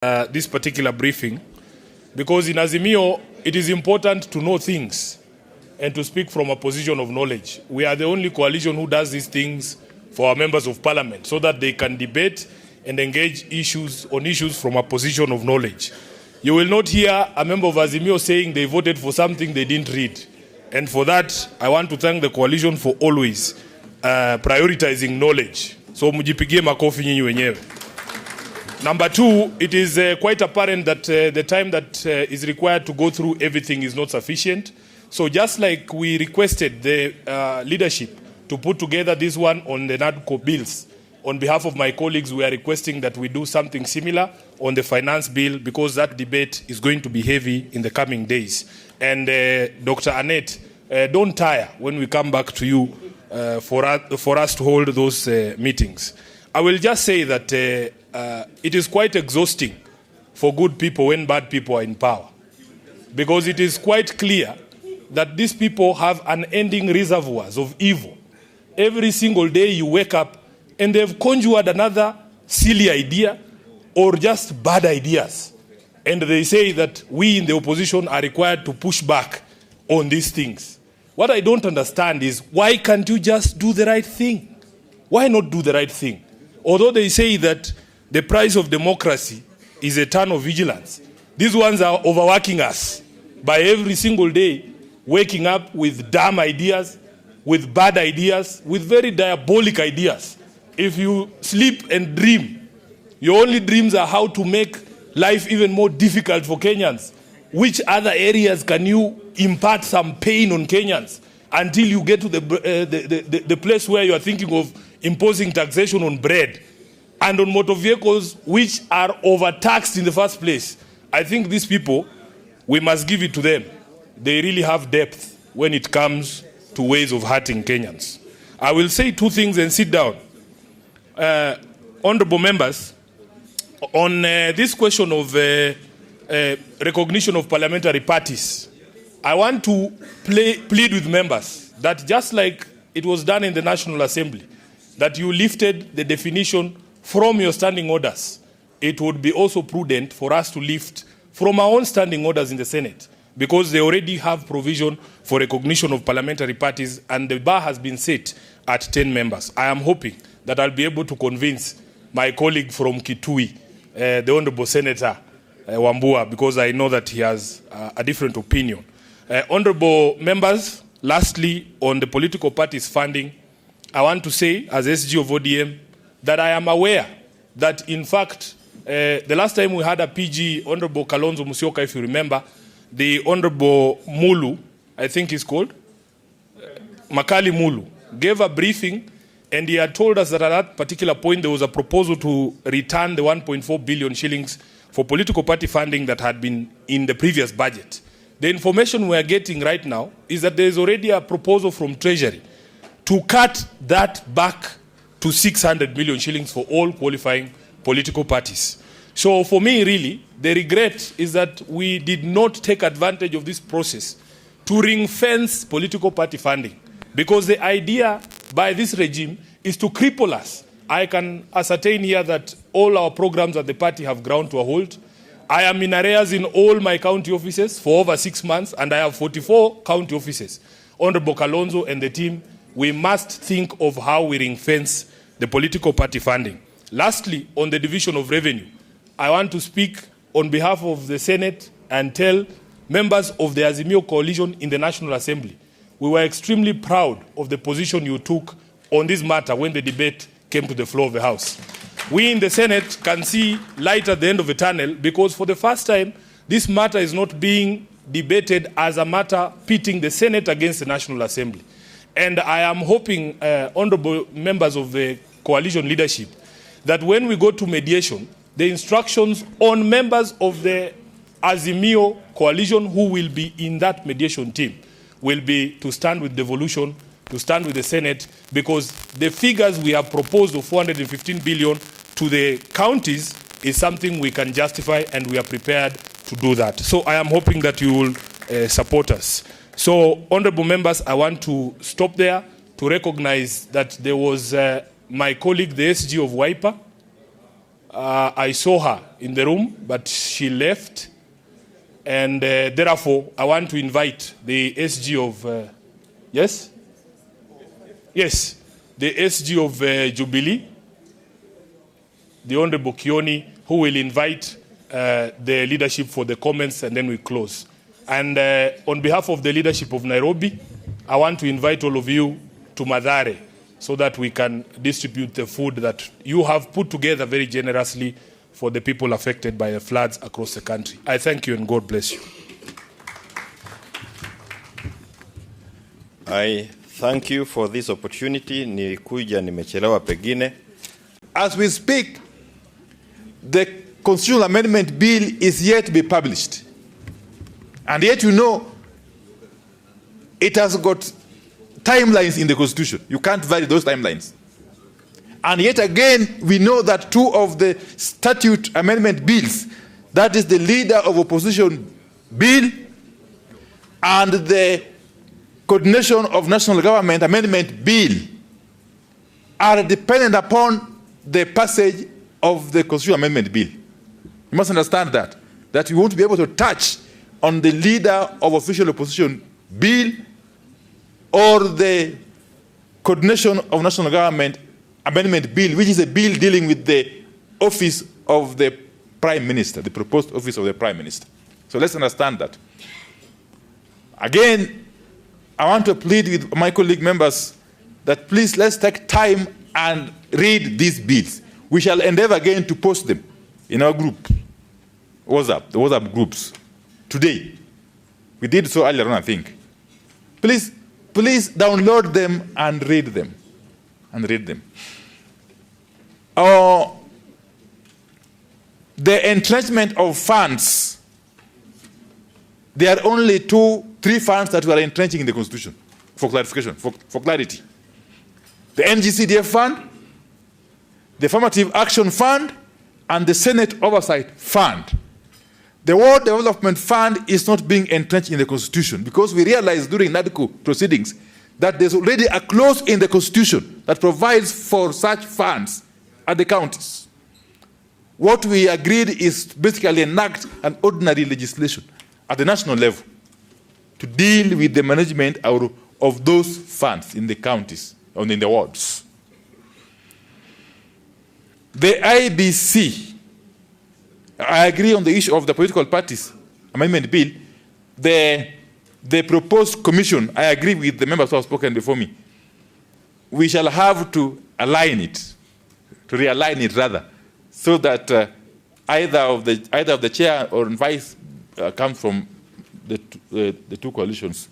this particular briefing, because in Azimio it is important to know things and to speak from a position of knowledge. We are the only coalition who does these things for our members of parliament so that they can debate and engage on issues from a position of knowledge. You will not hear a member of Azimio saying they voted for something they didn't read. And for that, I want to thank the coalition for always prioritizing knowledge. So mujipigie makofi nyinyi wenyewe. Number two, it is quite apparent that the time that is required to go through everything is not sufficient. So just like we requested the leadership to put together this one on the NADCO bills, on behalf of my colleagues, we are requesting that we do something similar on the finance bill, because that debate is going to be heavy in the coming days. And Dr. Annette, don't tire when we come back to you for us to hold those meetings. I will just say that it is quite exhausting for good people when bad people are in power, because it is quite clear that these people have unending reservoirs of evil. Every single day you wake up and they've conjured another silly idea or just bad ideas. And they say that we in the opposition are required to push back on these things. What I don't understand is, why can't you just do the right thing? Why not do the right thing? Although they say that the price of democracy is a ton of vigilance, these ones are overworking us by every single day waking up with dumb ideas, with bad ideas, with very diabolic ideas. If you sleep and dream, your only dreams are how to make life even more difficult for Kenyans. Which other areas can you impart some pain on Kenyans until you get to the place where you are thinking of imposing taxation on bread and on motor vehicles, which are overtaxed in the first place? I think these people, we must give it to them. They really have depth when it comes to ways of hurting Kenyans. I will say two things and sit down. Honorable members, on this question of recognition of parliamentary parties, I want to plead with members that just like it was done in the National Assembly, that you lifted the definition from your standing orders, it would be also prudent for us to lift from our own standing orders in the Senate, because they already have provision for recognition of parliamentary parties, and the bar has been set at 10 members. I am hoping that I'll be able to convince my colleague from Kitui, the Honorable Senator Wambua, because I know that he has a different opinion. Honorable members, lastly, on the political parties funding, I want to say, as SG of ODM, that I am aware that, in fact, the last time we had a PG, Honorable Kalonzo Musyoka, if you remember, the Honorable Mulu, I think he's called, Makali Mulu, gave a briefing, and he had told us that at that particular point there was a proposal to return the 1.4 billion shillings for political party funding that had been in the previous budget. The information we are getting right now is that there is already a proposal from Treasury to cut that back to 600 million shillings for all qualifying political parties. So for me, really, the regret is that we did not take advantage of this process to ring-fence political party funding, because the idea by this regime is to cripple us. I can ascertain here that all our programs at the party have ground to a halt. I am in arrears in all my county offices for over 6 months, and I have 44 county offices. Honorable Kalonzo and the team, we must think of how we ring-fence the political party funding. Lastly, on the division of revenue, I want to speak on behalf of the Senate and tell members of the Azimio coalition in the National Assembly, we were extremely proud of the position you took on this matter when the debate came to the floor of the House. We in the Senate can see light at the end of the tunnel, because for the first time, this matter is not being debated as a matter pitting the Senate against the National Assembly. And I am hoping, honorable members of the coalition leadership, that when we go to mediation, the instructions on members of the Azimio coalition who will be in that mediation team will be to stand with devolution, to stand with the Senate, because the figures we have proposed of 415 billion to the counties is something we can justify, and we are prepared to do that. So I am hoping that you will support us. So, honorable members, I want to stop there to recognize that there was my colleague, the SG of Wiper, I saw her in the room, but she left. And therefore, I want to invite the SG of, yes? Yes, the SG of Jubilee, the Honorable Kioni, who will invite the leadership for the comments, and then we close. And on behalf of the leadership of Nairobi, I want to invite all of you to Mathare so that we can distribute the food that you have put together very generously for the people affected by the floods across the country. I thank you and God bless you. I thank you for this opportunity. Nilikuja nimechelewa pengine. As we speak, the Constitutional Amendment Bill is yet to be published. And yet you know, it has got timelines in the Constitution. You can't vary those timelines. And yet again, we know that two of the statute amendment bills, that is the Leader of Opposition Bill and the Coordination of National Government Amendment Bill, are dependent upon the passage of the Constitutional Amendment Bill. You must understand that you won't be able to touch on the Leader of Official Opposition Bill or the Coordination of National Government Amendment Bill, which is a bill dealing with the office of the Prime Minister, the proposed office of the Prime Minister. So let's understand that. Again, I want to plead with my colleague members that please let's take time and read these bills. We shall endeavor again to post them in our group, the WhatsApp groups, today. We did so earlier on, I think. Please download them and read them. The entrenchment of funds, there are only 3 funds that we are entrenching in the Constitution, for clarification, for clarity. The NGCDF Fund, the Affirmative Action Fund, and the Senate Oversight Fund. The World Development Fund is not being entrenched in the Constitution because we realized during NADCO proceedings that there's already a clause in the Constitution that provides for such funds at the counties. What we agreed is basically enact an ordinary legislation at the national level to deal with the management of those funds in the counties and in the wards. The IEBC, I agree on the issue of the political parties amendment bill. The proposed commission, I agree with the members who have spoken before me. We shall have to align it, to realign it rather, so that either of the chair or vice comes from the two coalitions.